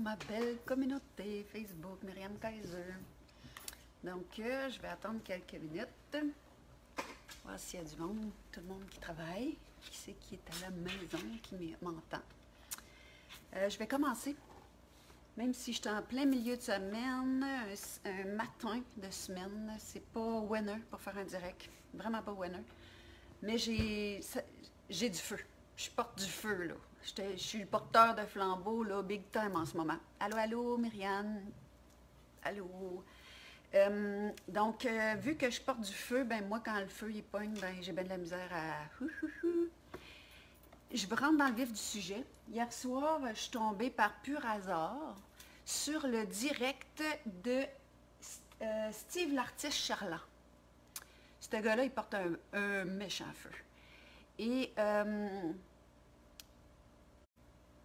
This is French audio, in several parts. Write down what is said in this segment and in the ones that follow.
ma belle communauté Facebook, Myriam Kaiser. Donc, je vais attendre quelques minutes. Voir s'il y a du monde, tout le monde qui travaille, qui sait qui est à la maison, qui m'entend. Je vais commencer. Même si je suis en plein milieu de semaine, un matin de semaine, c'est pas winner pour faire un direct. Vraiment pas winner. Mais j'ai du feu. Je porte du feu, là. Je suis le porteur de flambeau, là, big time en ce moment. Allô, allô, Myriam. Allô. Donc, vu que je porte du feu, ben moi, quand le feu, il pogne, ben j'ai bien de la misère à... Je rentre dans le vif du sujet. Hier soir, je suis tombée par pur hasard sur le direct de Steve l'artiste Charland. Ce gars-là, il porte un méchant feu. Et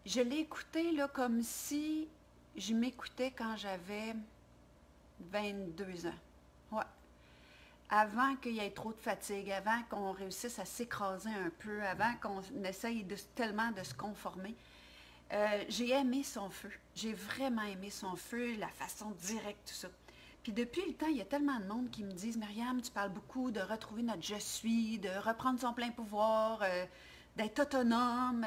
je l'ai écouté là, comme si je m'écoutais quand j'avais 22 ans. Ouais. Avant qu'il y ait trop de fatigue, avant qu'on réussisse à s'écraser un peu, avant qu'on essaye tellement de se conformer. J'ai aimé son feu. J'ai vraiment aimé son feu, la façon directe, tout ça. Puis depuis le temps, il y a tellement de monde qui me disent « Myriam, tu parles beaucoup de retrouver notre je suis, de reprendre son plein pouvoir, d'être autonome,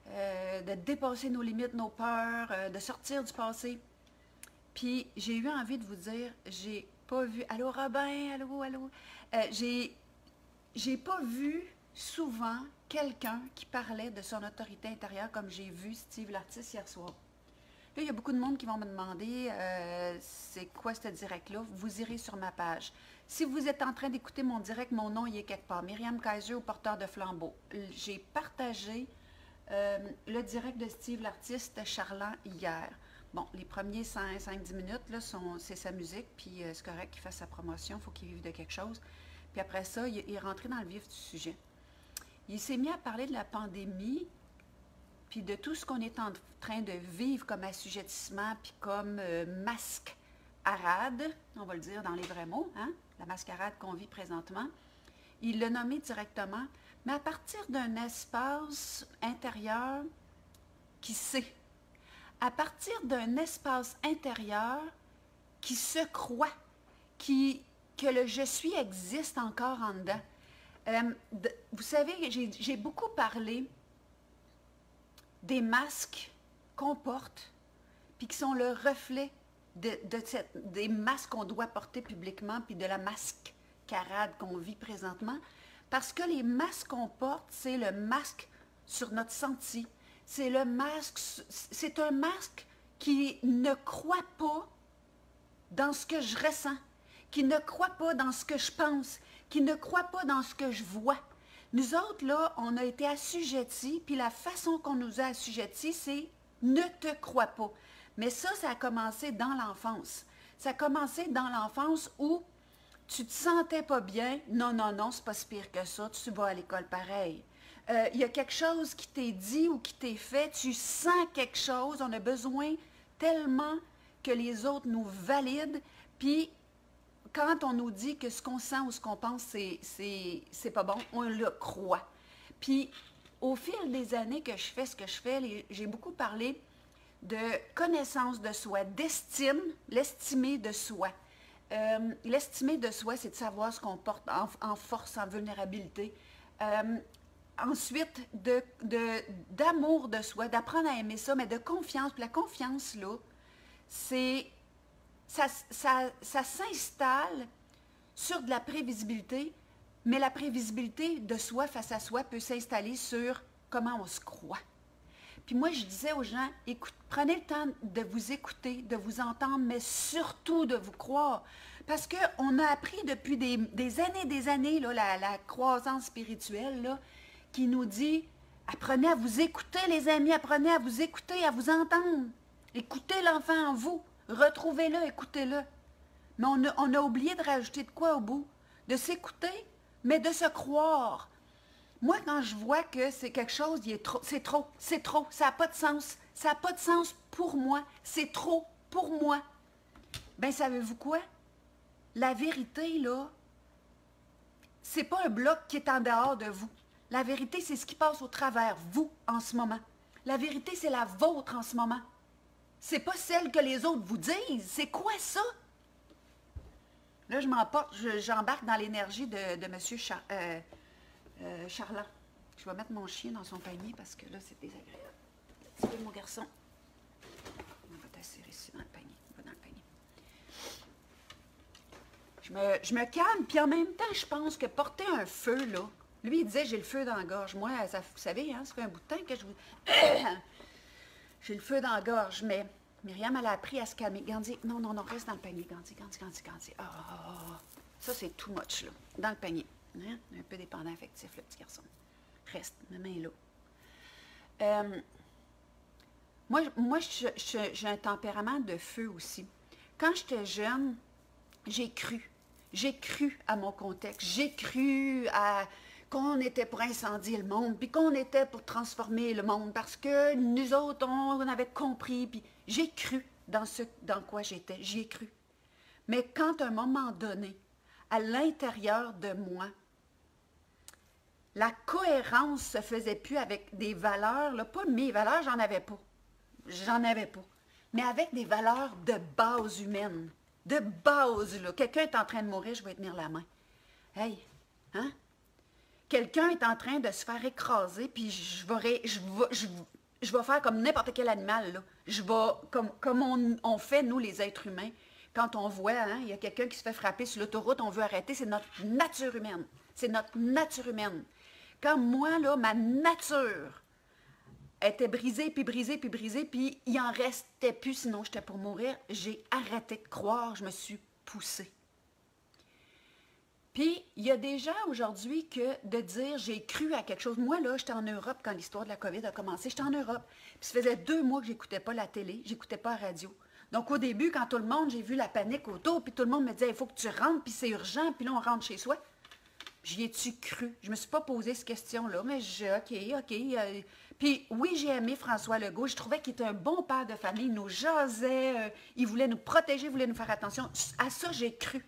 de dépasser nos limites, nos peurs, de sortir du passé. » Puis j'ai eu envie de vous dire, j'ai pas vu... Allô Robin, allô, allô. J'ai pas vu souvent quelqu'un qui parlait de son autorité intérieure comme j'ai vu Steve l'artiste hier soir. Là, il y a beaucoup de monde qui vont me demander c'est quoi ce direct-là. Vous irez sur ma page. Si vous êtes en train d'écouter mon direct, mon nom y est quelque part. Myriam Kaiser au porteur de flambeau. J'ai partagé le direct de Steve l'artiste Charland hier. Bon, les premiers 5-10 minutes, là, c'est sa musique, puis c'est correct qu'il fasse sa promotion, il faut qu'il vive de quelque chose. Puis après ça, il est rentré dans le vif du sujet. Il s'est mis à parler de la pandémie, puis de tout ce qu'on est en train de vivre comme assujettissement, puis comme mascarade, on va le dire dans les vrais mots, hein, la mascarade qu'on vit présentement. Il l'a nommé directement, mais à partir d'un espace intérieur qui sait, à partir d'un espace intérieur qui se croit, que le « je suis » existe encore en dedans. Vous savez, j'ai beaucoup parlé des masques qu'on porte, puis qui sont le reflet des masques qu'on doit porter publiquement, puis de la mascarade qu'on vit présentement, parce que les masques qu'on porte, c'est le masque sur notre senti, c'est le masque, c'est un masque qui ne croit pas dans ce que je ressens, qui ne croit pas dans ce que je pense, qui ne croit pas dans ce que je vois. Nous autres, là, on a été assujettis, puis la façon qu'on nous a assujettis, c'est « ne te crois pas ». Mais ça a commencé dans l'enfance. Ça a commencé dans l'enfance où tu te sentais pas bien. Non, non, non, c'est pas si pire que ça, tu vas à l'école pareil. Il y a quelque chose qui t'est dit ou qui t'est fait, tu sens quelque chose, on a besoin tellement que les autres nous valident, puis quand on nous dit que ce qu'on sent ou ce qu'on pense, c'est pas bon, on le croit. Puis, au fil des années que je fais ce que je fais, j'ai beaucoup parlé de connaissance de soi, d'estime, l'estimer de soi. L'estimer de soi, c'est de savoir ce qu'on porte en force, en vulnérabilité. Ensuite, d'amour de soi, d'apprendre à aimer ça, mais de confiance. Puis la confiance, là, ça s'installe sur de la prévisibilité, mais la prévisibilité de soi face à soi peut s'installer sur comment on se croit. Puis moi, je disais aux gens, prenez le temps de vous écouter, de vous entendre, mais surtout de vous croire. Parce qu'on a appris depuis des années, là, la croissance spirituelle, là, qui nous dit, apprenez à vous écouter, les amis, apprenez à vous écouter, à vous entendre. Écoutez l'enfant en vous, retrouvez-le, écoutez-le. Mais on a oublié de rajouter de quoi au bout? De s'écouter, mais de se croire. Moi, quand je vois que c'est quelque chose, c'est trop, ça n'a pas de sens. Ça n'a pas de sens pour moi, c'est trop pour moi. Bien, savez-vous quoi? La vérité, là, c'est pas un bloc qui est en dehors de vous. La vérité, c'est ce qui passe au travers vous en ce moment. La vérité, c'est la vôtre en ce moment. C'est pas celle que les autres vous disent. C'est quoi ça? Là, je m'emporte, j'embarque dans l'énergie de M. Charland. Je vais mettre mon chien dans son panier parce que là, c'est désagréable. Tiens, mon garçon. On va t'assurer ici dans le panier. On va dans le panier. Je me calme, puis en même temps, je pense que porter un feu, là, lui, il disait, j'ai le feu dans la gorge. Moi, ça, vous savez, hein, ça fait un bout de temps que je vous... j'ai le feu dans la gorge, mais Myriam, elle a appris à se calmer. Gandhi, non, non, non, reste dans le panier. Gandhi. Ça, c'est too much, là. Dans le panier. Hein? Un peu dépendant affectif, le petit garçon. Reste, ma main est là. Moi j'ai un tempérament de feu aussi. Quand j'étais jeune, j'ai cru. J'ai cru à mon contexte. J'ai cru à qu'on était pour incendier le monde, puis qu'on était pour transformer le monde, parce que nous autres, on avait compris, puis j'ai cru dans quoi j'étais. J'y ai cru. Mais quand à un moment donné, à l'intérieur de moi, la cohérence se faisait plus avec des valeurs, là, pas mes valeurs, j'en avais pas, mais avec des valeurs de base humaine, de base, là. Quelqu'un est en train de mourir, je vais tenir la main. Hey, hein? Quelqu'un est en train de se faire écraser, puis je vais faire comme n'importe quel animal, là. Je vais, comme on fait, nous, les êtres humains, quand on voit, hein, il y a quelqu'un qui se fait frapper sur l'autoroute, on veut arrêter, c'est notre nature humaine. C'est notre nature humaine. Quand moi, là, ma nature était brisée, puis il en restait plus, sinon j'étais pour mourir, j'ai arrêté de croire, je me suis poussée. Puis, il y a des gens aujourd'hui que de dire « j'ai cru à quelque chose ». Moi, là, j'étais en Europe quand l'histoire de la COVID a commencé. J'étais en Europe. Puis, ça faisait 2 mois que j'écoutais pas la télé, j'écoutais pas la radio. Donc, au début, quand tout le monde, j'ai vu la panique autour, puis tout le monde me disait « il faut que tu rentres, puis c'est urgent », puis là, on rentre chez soi. J'y ai-tu cru? Je me suis pas posé cette question-là, mais OK. Puis oui, j'ai aimé François Legault. Je trouvais qu'il était un bon père de famille. Il nous jasait, il voulait nous protéger, il voulait nous faire attention. À ça, j'ai cru.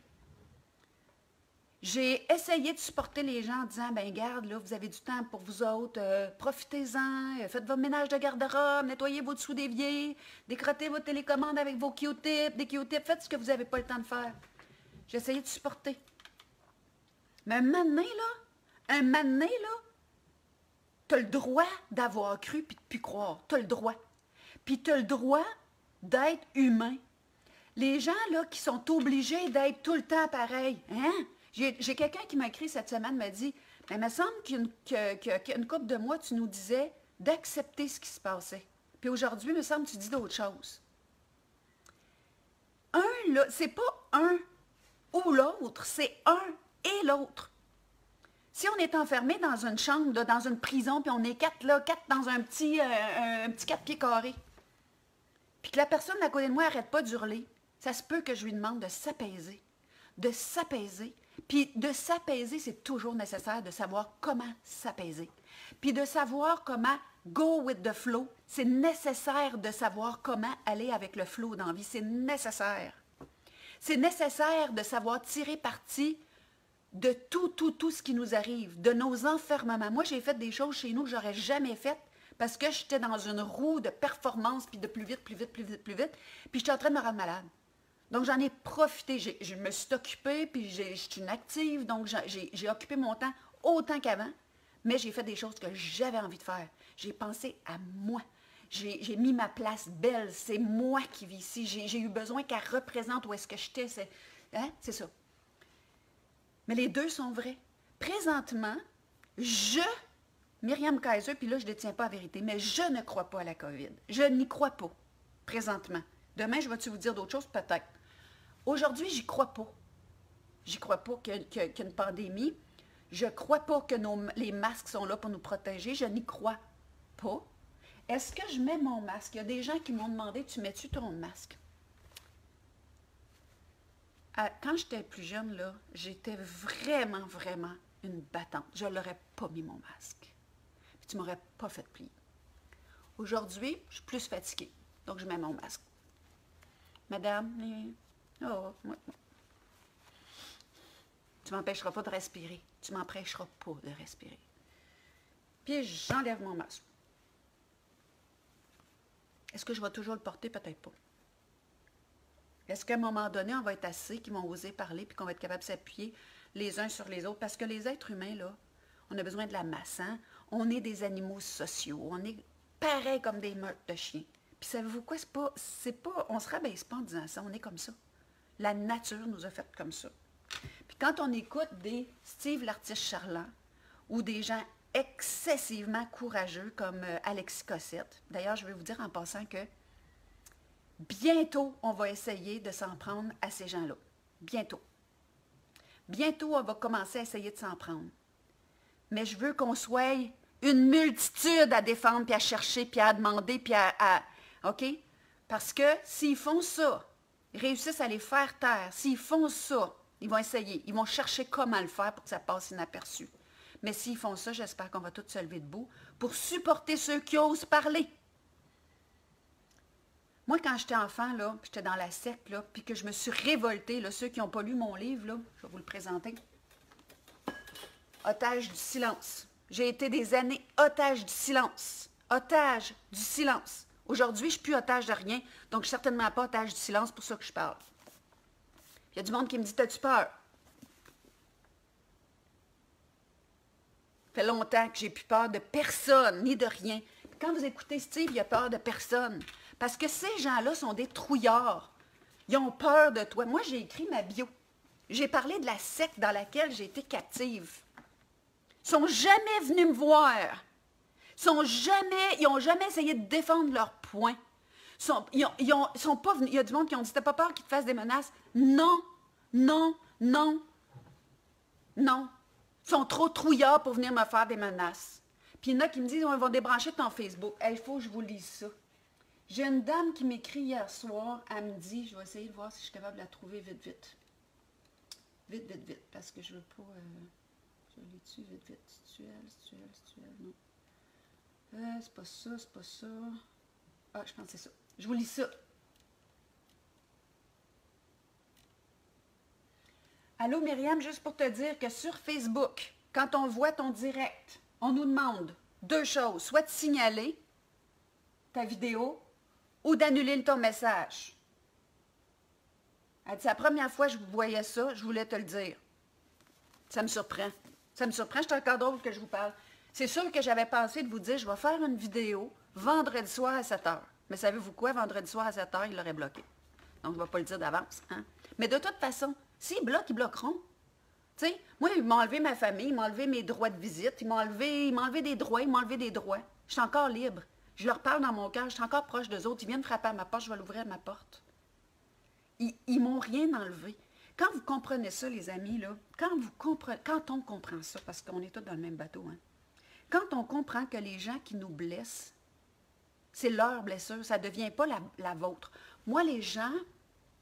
J'ai essayé de supporter les gens en disant, ben garde, là, vous avez du temps pour vous autres, profitez-en, faites votre ménage de garde-robe, nettoyez vos dessous d'évier, décrottez vos télécommandes avec vos Q-tips, des Q-tips, faites ce que vous n'avez pas le temps de faire. J'ai essayé de supporter. Mais un moment donné, là, tu as le droit d'avoir cru puis de ne plus croire. Tu as le droit. Puis tu as le droit d'être humain. Les gens, là, qui sont obligés d'être tout le temps pareil, hein? J'ai quelqu'un qui m'a écrit cette semaine, m'a dit, mais il me semble qu'une couple de mois, tu nous disais d'accepter ce qui se passait. Puis aujourd'hui, il me semble que tu dis d'autres choses. Un, là, c'est pas un ou l'autre, c'est un et l'autre. Si on est enfermé dans une chambre, là, dans une prison, puis on est 4 dans un petit 4 pieds carrés, puis que la personne à côté de moi n'arrête pas d'hurler, ça se peut que je lui demande de s'apaiser. De s'apaiser. Puis de s'apaiser, c'est toujours nécessaire de savoir comment s'apaiser. Puis de savoir comment go with the flow, c'est nécessaire de savoir comment aller avec le flow dans la vie. C'est nécessaire. C'est nécessaire de savoir tirer parti de tout ce qui nous arrive, de nos enfermements. Moi, j'ai fait des choses chez nous que j'aurais jamais faites parce que j'étais dans une roue de performance, puis de plus vite, puis j'étais en train de me rendre malade. Donc, j'en ai profité. Je me suis occupée, puis je suis une active, donc j'ai occupé mon temps autant qu'avant, mais j'ai fait des choses que j'avais envie de faire. J'ai pensé à moi. J'ai mis ma place belle. C'est moi qui vis ici. J'ai eu besoin qu'elle représente où est-ce que j'étais. C'est ça. Mais les deux sont vrais. Présentement, Myriam Kaiser, puis là, je ne détiens pas la vérité, mais je ne crois pas à la COVID. Je n'y crois pas, présentement. Demain, je vais-tu vous dire d'autres choses? Peut-être. Aujourd'hui, j'y crois pas. J'y crois pas qu'il y a une pandémie. Je ne crois pas que les masques sont là pour nous protéger. Je n'y crois pas. Est-ce que je mets mon masque? Il y a des gens qui m'ont demandé, tu mets-tu ton masque? Quand j'étais plus jeune, là, j'étais vraiment une battante. Je ne l'aurais pas mis mon masque. Puis tu ne m'aurais pas fait plier. Aujourd'hui, je suis plus fatiguée. Donc, je mets mon masque. Madame, ouais. Tu ne m'empêcheras pas de respirer. Tu ne m'empêcheras pas de respirer. Puis, j'enlève mon masque. Est-ce que je vais toujours le porter? Peut-être pas. Est-ce qu'à un moment donné, on va être assez qu'ils vont oser parler puis qu'on va être capable de s'appuyer les uns sur les autres? Parce que les êtres humains, là, on a besoin de la masse, hein? On est des animaux sociaux. On est pareil comme des meurtres de chiens. Puis savez-vous quoi? On se rabaisse pas en disant ça. On est comme ça. La nature nous a fait comme ça. Puis quand on écoute des Steve l'artiste charlant ou des gens excessivement courageux comme Alexis Cossette, d'ailleurs, je vais vous dire en passant que bientôt, on va essayer de s'en prendre à ces gens-là. Bientôt. Bientôt, on va commencer à essayer de s'en prendre. Mais je veux qu'on soit une multitude à défendre, puis à chercher, puis à demander, puis OK? Parce que s'ils font ça, ils réussissent à les faire taire, s'ils font ça, ils vont essayer, ils vont chercher comment le faire pour que ça passe inaperçu. Mais s'ils font ça, j'espère qu'on va tous se lever debout pour supporter ceux qui osent parler. Moi, quand j'étais enfant, là, puis j'étais dans la secte, là, puis que je me suis révoltée, là, ceux qui n'ont pas lu mon livre, là, je vais vous le présenter. Otage du silence. J'ai été des années otage du silence. Otage du silence. Aujourd'hui, je ne suis plus otage de rien, donc je ne suis certainement pas otage du silence, pour ça que je parle. Il y a du monde qui me dit, t'as-tu peur? Ça fait longtemps que j'ai plus peur de personne, ni de rien. Puis quand vous écoutez Steve, il a peur de personne. Parce que ces gens-là sont des trouillards. Ils ont peur de toi. Moi, j'ai écrit ma bio. J'ai parlé de la secte dans laquelle j'ai été captive. Ils ne sont jamais venus me voir. Ils n'ont jamais essayé de défendre leur point. Sont pas venus. Il y a du monde qui ont dit, t'as pas peur qu'ils te fassent des menaces? Non, non, non, non. Ils sont trop trouillards pour venir me faire des menaces. Puis il y en a qui me disent, ils vont débrancher ton Facebook. Il faut que je vous lise ça. J'ai une dame qui m'écrit hier soir, elle me dit, je vais essayer de voir si je suis capable de la trouver vite, vite. Vite, vite, vite, parce que je veux pas... je l'ai-tu vite, vite, Stuel, non. C'est pas ça, c'est pas ça. Ah, je pense que c'est ça. Je vous lis ça. Allô, Myriam, juste pour te dire que sur Facebook, quand on voit ton direct, on nous demande deux choses. Soit de signaler ta vidéo ou d'annuler ton message. Elle dit, c'est la première fois que je voyais ça, je voulais te le dire. Ça me surprend. Ça me surprend, c'est encore drôle que je vous parle. C'est sûr que j'avais pensé de vous dire, je vais faire une vidéo vendredi soir à 7 h. Mais savez-vous quoi, vendredi soir à 7 h, il l'aurait bloqué. Donc, je ne vais pas le dire d'avance. Hein? Mais de toute façon, s'ils bloquent, ils bloqueront. Tu sais, moi, ils m'ont enlevé ma famille, ils m'ont enlevé mes droits de visite, ils m'ont enlevé des droits, Je suis encore libre. Je leur parle dans mon cœur, je suis encore proche d'eux autres. Ils viennent frapper à ma porte, je vais l'ouvrir à ma porte. Ils m'ont rien enlevé. Quand vous comprenez ça, les amis, là, quand on comprend ça, parce qu'on est tous dans le même bateau, hein, quand on comprend que les gens qui nous blessent, c'est leur blessure, ça ne devient pas la vôtre. Moi, les gens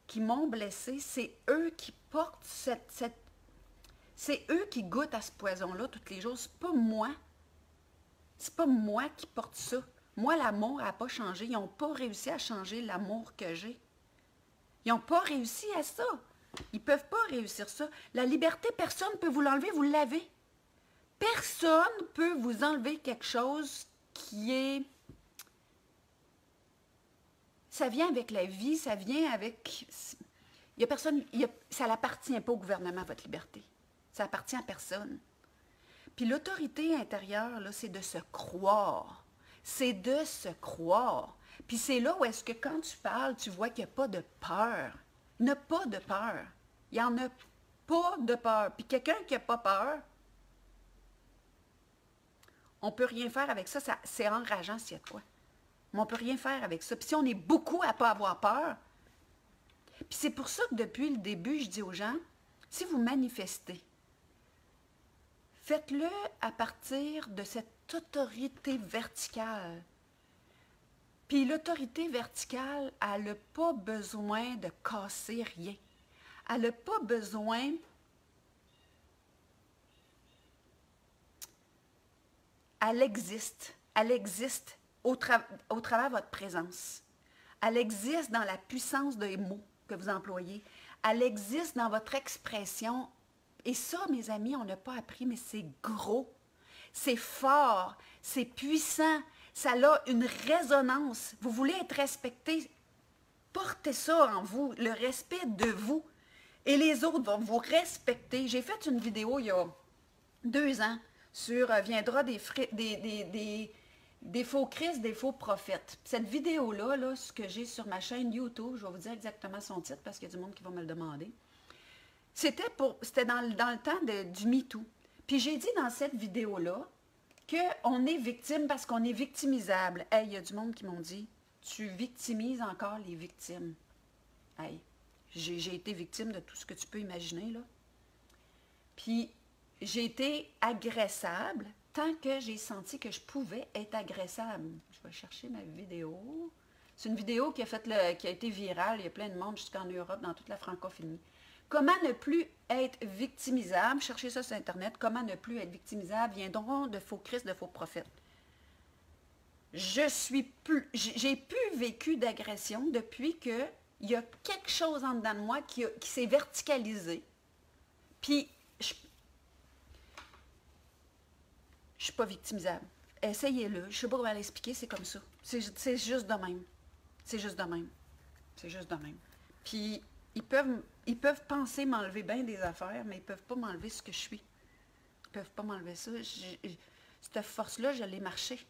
qui m'ont blessé, c'est eux qui portent c'est eux qui goûtent à ce poison-là tous les jours. C'est pas moi. C'est pas moi qui porte ça. Moi, l'amour n'a pas changé. Ils n'ont pas réussi à changer l'amour que j'ai. Ils n'ont pas réussi à ça. Ils ne peuvent pas réussir ça. La liberté, personne ne peut vous l'enlever, vous l'avez. Personne ne peut vous enlever quelque chose qui est... Ça vient avec la vie, ça vient avec... Il y a personne... Ça n'appartient pas au gouvernement, votre liberté. Ça appartient à personne. Puis l'autorité intérieure, là, c'est de se croire. C'est de se croire. Puis c'est là où est-ce que quand tu parles, tu vois qu'il n'y a pas de peur. Il n'y a pas de peur. Il n'y en a pas de peur. Puis quelqu'un qui n'a pas peur, on ne peut rien faire avec ça. C'est enrageant s'il y a de quoi. Mais on ne peut rien faire avec ça. Puis si on est beaucoup à ne pas avoir peur, puis c'est pour ça que depuis le début, je dis aux gens, si vous manifestez, faites-le à partir de cette autorité verticale. Puis l'autorité verticale, elle n'a pas besoin de casser rien. Elle n'a pas besoin elle existe au travers de votre présence. Elle existe dans la puissance des mots que vous employez. Elle existe dans votre expression. Et ça, mes amis, on n'a pas appris, mais c'est gros, c'est fort, c'est puissant, Ça a une résonance. Vous voulez être respecté, portez ça en vous, le respect de vous. Et les autres vont vous respecter. J'ai fait une vidéo il y a 2 ans sur viendra des faux Christ, des faux prophètes. Cette vidéo-là, là, ce que j'ai sur ma chaîne YouTube, je vais vous dire exactement son titre parce qu'il y a du monde qui va me le demander. C'était dans le temps du MeToo. Puis j'ai dit dans cette vidéo-là qu'on est victime parce qu'on est victimisable. Hey, il y a du monde qui m'ont dit, tu victimises encore les victimes. Hey, j'ai été victime de tout ce que tu peux imaginer, là. Puis j'ai été agressable tant que j'ai senti que je pouvais être agressable. Je vais chercher ma vidéo. C'est une vidéo qui a été virale. Il y a plein de monde jusqu'en Europe, dans toute la francophonie. Comment ne plus être victimisable? Cherchez ça sur Internet. Comment ne plus être victimisable? Viendront de faux Christ, de faux prophètes. J'ai plus vécu d'agression depuis qu'il y a quelque chose en dedans de moi qui s'est verticalisé. Puis, je ne suis pas victimisable. Essayez-le. Je ne sais pas comment l'expliquer, c'est comme ça. C'est juste de même. C'est juste de même. C'est juste de même. Puis, ils peuvent penser m'enlever bien des affaires, mais ils ne peuvent pas m'enlever ce que je suis. Ils ne peuvent pas m'enlever ça. Cette force-là, je l'ai marché.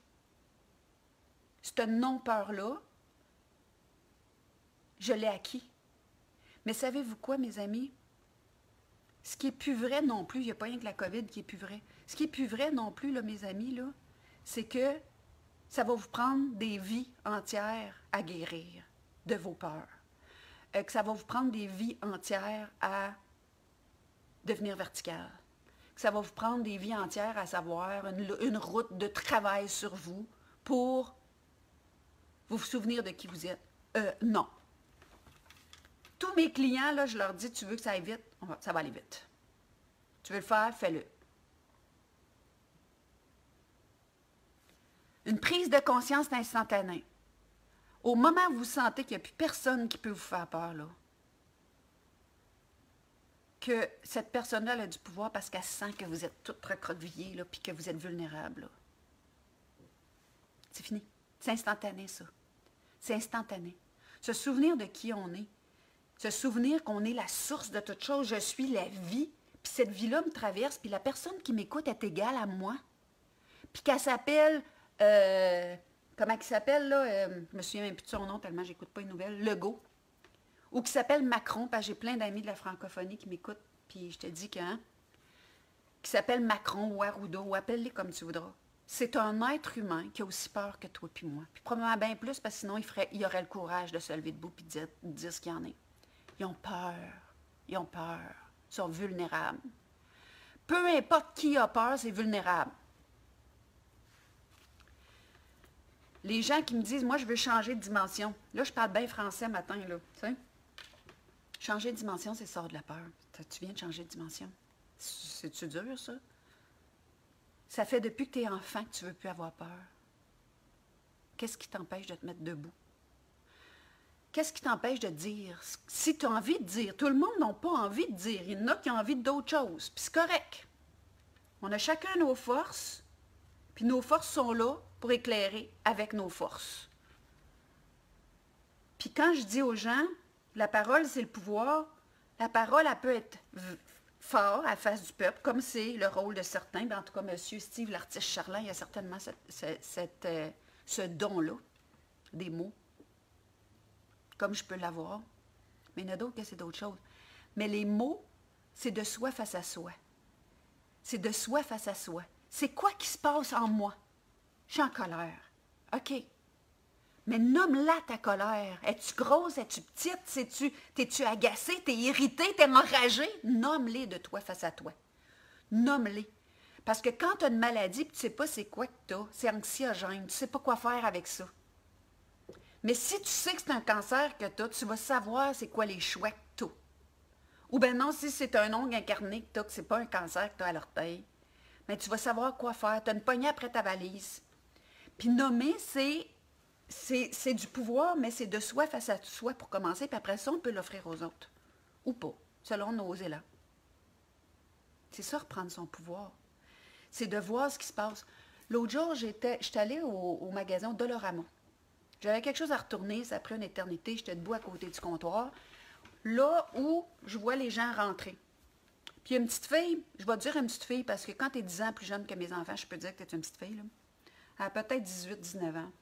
Cette non-peur-là, je l'ai acquis. Mais savez-vous quoi, mes amis? Ce qui n'est plus vrai non plus, il n'y a pas rien que la COVID qui est plus vrai. Ce qui est plus vrai non plus, là, mes amis, là, c'est que ça va vous prendre des vies entières à guérir de vos peurs. Que ça va vous prendre des vies entières à devenir vertical. Que ça va vous prendre des vies entières à savoir une route de travail sur vous pour vous souvenir de qui vous êtes. Non. Tous mes clients, là, je leur dis, tu veux que ça aille vite? Ça va aller vite. Tu veux le faire? Fais-le. Une prise de conscience instantanée. Au moment où vous sentez qu'il n'y a plus personne qui peut vous faire peur, là, que cette personne-là a du pouvoir parce qu'elle sent que vous êtes tout recroquevillé, là, puis que vous êtes vulnérable. Là. C'est fini. C'est instantané, ça. C'est instantané. Se souvenir de qui on est. Se souvenir qu'on est la source de toute chose. Je suis la vie. Puis cette vie-là me traverse. Puis la personne qui m'écoute est égale à moi. Puis qu'elle s'appelle... comment il s'appelle, là? Je me souviens même plus de son nom tellement j'écoute pas les nouvelles. Legault. Ou qui s'appelle Macron, parce que j'ai plein d'amis de la francophonie qui m'écoutent. Puis je te dis que... Hein, qui s'appelle Macron ou Arruda, ou appelle-les comme tu voudras. C'est un être humain qui a aussi peur que toi puis moi. Puis probablement bien plus, parce que sinon, il aurait le courage de se lever debout et de dire ce qu'il y en est. Ils ont peur. Ils ont peur. Ils sont vulnérables. Peu importe qui a peur, c'est vulnérable. Les gens qui me disent, moi, je veux changer de dimension. Là, je parle bien français matin, là. Tu sais? Changer de dimension, c'est ça de la peur. Tu viens de changer de dimension. C'est-tu dur, ça? Ça fait depuis que tu es enfant que tu ne veux plus avoir peur. Qu'est-ce qui t'empêche de te mettre debout? Qu'est-ce qui t'empêche de dire? Si tu as envie de dire, tout le monde n'a pas envie de dire. Il y en a qui ont envie d'autres choses. Puis c'est correct. On a chacun nos forces, puis nos forces sont là pour éclairer avec nos forces. Puis quand je dis aux gens, la parole, c'est le pouvoir, la parole, elle peut être fort à la face du peuple, comme c'est le rôle de certains. Ben, en tout cas, M. Steve, l'artiste Charlin, il a certainement ce don-là, des mots, comme je peux l'avoir. Mais il y en a d'autres que c'est d'autres choses. Mais les mots, c'est de soi face à soi. C'est de soi face à soi. C'est quoi qui se passe en moi? Je suis en colère. OK. Mais nomme-la ta colère. Es-tu grosse? Es-tu petite? T'es-tu agacée? T'es irritée? T'es enragée? Nomme-les de toi face à toi. Nomme-les. Parce que quand tu as une maladie, tu ne sais pas c'est quoi que tu as, c'est anxiogène, tu ne sais pas quoi faire avec ça. Mais si tu sais que c'est un cancer que tu as, tu vas savoir c'est quoi les choix que tu as. Ou bien non, si c'est un ongle incarné que tu as, que ce n'est pas un cancer que tu as à l'orteil, mais tu vas savoir quoi faire. Tu as une poignée après ta valise. Puis nommer, c'est du pouvoir, mais c'est de soi face à soi pour commencer, puis après ça, on peut l'offrir aux autres. Ou pas, selon nos élans. C'est ça, reprendre son pouvoir. C'est de voir ce qui se passe. L'autre jour, j'étais allée au magasin Dolorama. J'avais quelque chose à retourner, ça a pris une éternité, j'étais debout à côté du comptoir. Là où je vois les gens rentrer. Puis une petite fille, je vais te dire une petite fille, parce que quand tu es 10 ans plus jeune que mes enfants, je peux te dire que tu es une petite fille, là. Elle a peut-être 18-19 ans.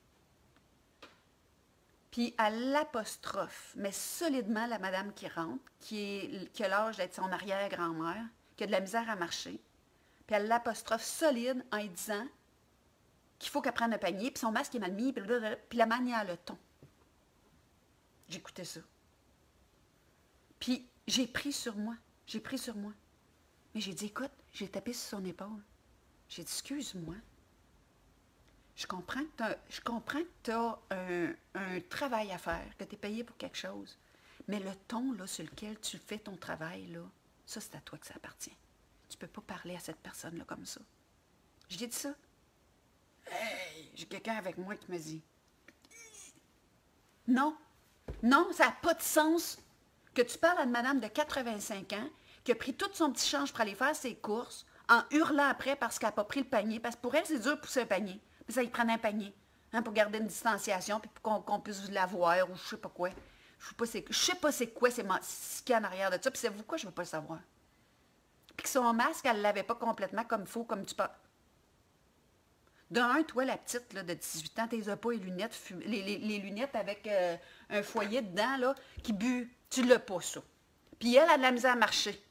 Puis à l'apostrophe, mais solidement, la madame qui rentre, qui a l'âge d'être son arrière-grand-mère, qui a de la misère à marcher, puis elle l'apostrophe solide en lui disant qu'il faut qu'elle prenne un panier, puis son masque est mal mis, puis la manière le ton. J'écoutais ça. Puis j'ai pris sur moi. Mais j'ai dit, écoute, j'ai tapé sur son épaule. J'ai dit, excuse-moi. Je comprends que tu as un travail à faire, que tu es payé pour quelque chose. Mais le ton là, sur lequel tu fais ton travail, là, ça, c'est à toi que ça appartient. Tu ne peux pas parler à cette personne-là comme ça. J'ai dit ça. Hey, j'ai quelqu'un avec moi qui me dit, non, ça n'a pas de sens que tu parles à une madame de 85 ans qui a pris tout son petit change pour aller faire ses courses en hurlant après parce qu'elle n'a pas pris le panier. Parce que pour elle, c'est dur de pousser un panier. Puis ça, il prend un panier pour garder une distanciation puis pour qu'on puisse la voir ou je sais pas quoi. Je sais pas c'est quoi ce qu'il y a en arrière de ça. Puis c'est pourquoi je ne veux pas le savoir. Puis que son masque, elle ne l'avait pas complètement comme il faut, comme tu parles. D'un, toi, la petite là, de 18 ans, tes as pas les lunettes, les lunettes avec un foyer dedans là, qui bue. Tu l'as pas, ça. Puis elle a de la misère à marcher.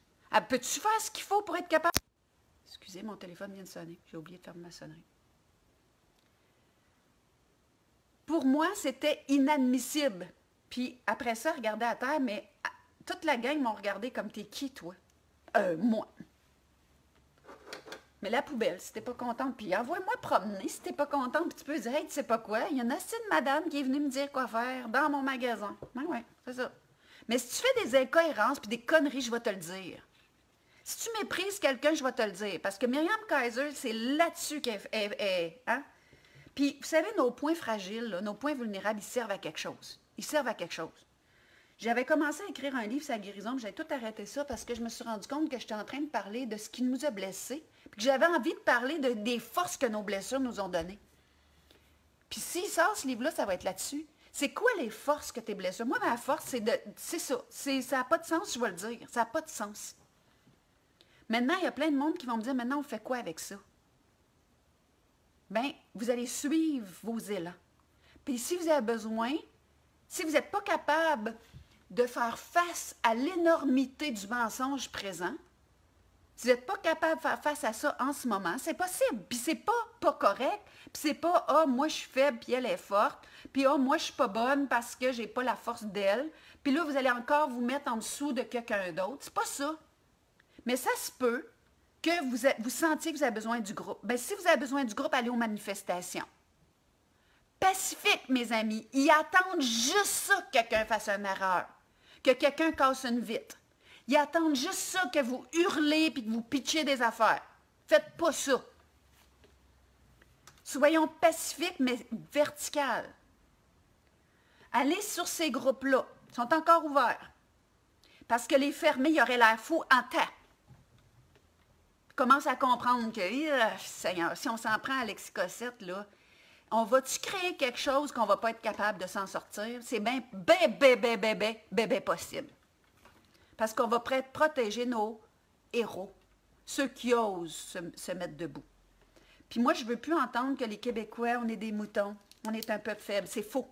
Peux-tu faire ce qu'il faut pour être capable? Excusez, mon téléphone vient de sonner. J'ai oublié de fermer ma sonnerie. Pour moi, c'était inadmissible. Puis après ça, regarder à terre, mais toute la gang m'ont regardé comme t'es qui, toi? Moi. Mais la poubelle, si t'es pas contente, puis envoie-moi promener si t'es pas contente, puis tu peux dire, hey, tu sais pas quoi, il y a une assez de madame qui est venue me dire quoi faire dans mon magasin. Ben ouais, c'est ça. Mais si tu fais des incohérences puis des conneries, je vais te le dire. Si tu méprises quelqu'un, je vais te le dire. Parce que Myriam Kaiser, c'est là-dessus qu'elle est. Hein? Puis, vous savez, nos points fragiles, là, nos points vulnérables, ils servent à quelque chose. Ils servent à quelque chose. J'avais commencé à écrire un livre sur la guérison, puis j'avais tout arrêté ça parce que je me suis rendu compte que j'étais en train de parler de ce qui nous a blessés, puis que j'avais envie de parler des forces que nos blessures nous ont données. Puis s'il sort ce livre-là, ça va être là-dessus. C'est quoi les forces que tes blessures? Moi, ma force, c'est ça. Ça n'a pas de sens, je vais le dire. Ça n'a pas de sens. Maintenant, il y a plein de monde qui vont me dire, maintenant, on fait quoi avec ça? Bien, vous allez suivre vos élans. Puis si vous avez besoin, si vous n'êtes pas capable de faire face à l'énormité du mensonge présent, si vous n'êtes pas capable de faire face à ça en ce moment, c'est possible. Puis c'est pas correct. Puis c'est pas, ah, moi je suis faible, puis elle est forte. Puis, ah, moi je suis pas bonne parce que j'ai pas la force d'elle. Puis là, vous allez encore vous mettre en dessous de quelqu'un d'autre. C'est pas ça. Mais ça se peut que vous sentiez que vous avez besoin du groupe. Bien, si vous avez besoin du groupe, allez aux manifestations. Pacifique, mes amis. Ils attendent juste ça que quelqu'un fasse une erreur. Que quelqu'un casse une vitre. Ils attendent juste ça que vous hurlez et que vous pitchez des affaires. Faites pas ça. Soyons pacifiques, mais verticales. Allez sur ces groupes-là. Ils sont encore ouverts. Parce que les fermés, ils auraient l'air fous en temps. Commence à comprendre que, Seigneur, si on s'en prend à Alexis Cossette, là, on va-tu créer quelque chose qu'on ne va pas être capable de s'en sortir? C'est bien possible. Parce qu'on va protéger nos héros, ceux qui osent se mettre debout. Puis moi, je ne veux plus entendre que les Québécois, on est des moutons, on est un peuple faible. C'est faux.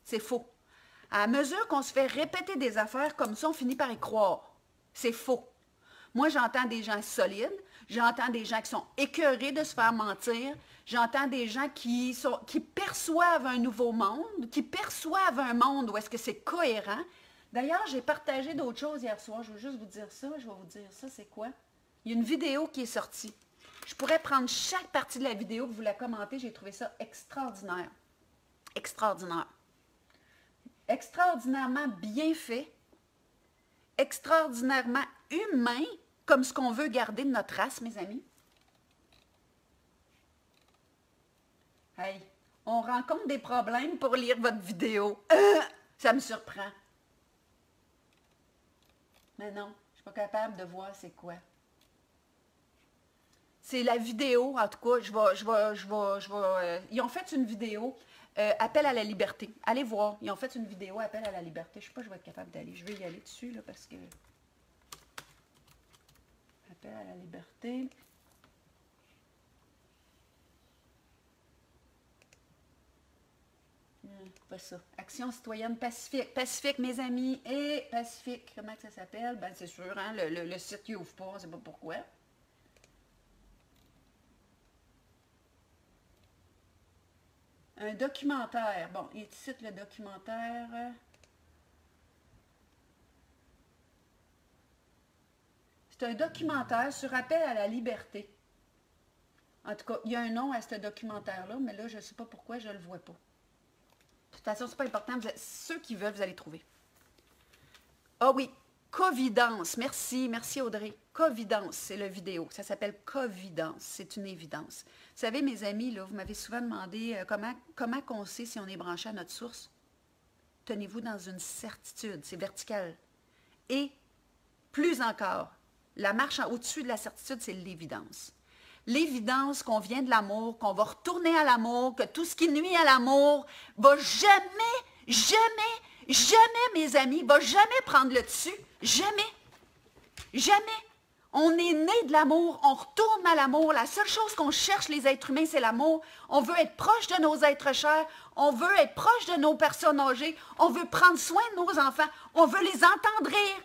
C'est faux. À mesure qu'on se fait répéter des affaires comme ça, on finit par y croire. C'est faux. Moi, j'entends des gens solides, j'entends des gens qui sont écœurés de se faire mentir, j'entends des gens qui perçoivent un nouveau monde, qui perçoivent un monde où est-ce que c'est cohérent. D'ailleurs, j'ai partagé d'autres choses hier soir. Je veux juste vous dire ça. Je vais vous dire ça, c'est quoi? Il y a une vidéo qui est sortie. Je pourrais prendre chaque partie de la vidéo et vous la commenter. J'ai trouvé ça extraordinaire. Extraordinaire. Extraordinairement bien fait. Extraordinairement humain, comme ce qu'on veut garder de notre race, mes amis. Hey, on rencontre des problèmes pour lire votre vidéo. Ça me surprend. Mais non, je ne suis pas capable de voir c'est quoi. C'est la vidéo, en tout cas, ils ont fait une vidéo, Appel à la liberté. Allez voir, ils ont fait une vidéo, Appel à la liberté. Je ne sais pas si je vais être capable d'aller. Je vais y aller dessus, là, parce que... Appel à la liberté. Pas ça. Action citoyenne pacifique. Pacifique, mes amis, et pacifique. Comment que ça s'appelle? Ben, c'est sûr, hein, le site qui ouvre pas, on ne sait pas pourquoi. Un documentaire. Bon, il cite le documentaire. C'est un documentaire sur Appel à la liberté. En tout cas, il y a un nom à ce documentaire-là, mais là, je ne sais pas pourquoi je ne le vois pas. De toute façon, ce n'est pas important. Ceux qui veulent, vous allez trouver. Ah oui, Covidence. Merci, merci Audrey. Covidence, c'est le vidéo. Ça s'appelle Covidence. C'est une évidence. Vous savez, mes amis, là, vous m'avez souvent demandé comment on sait si on est branché à notre source. Tenez-vous dans une certitude. C'est vertical. Et plus encore, la marche au-dessus de la certitude, c'est l'évidence. L'évidence qu'on vient de l'amour, qu'on va retourner à l'amour, que tout ce qui nuit à l'amour va jamais, jamais, jamais, mes amis, va jamais prendre le dessus. Jamais. Jamais. On est né de l'amour, on retourne à l'amour. La seule chose qu'on cherche, les êtres humains, c'est l'amour. On veut être proche de nos êtres chers, on veut être proche de nos personnes âgées, on veut prendre soin de nos enfants, on veut les entendre rire.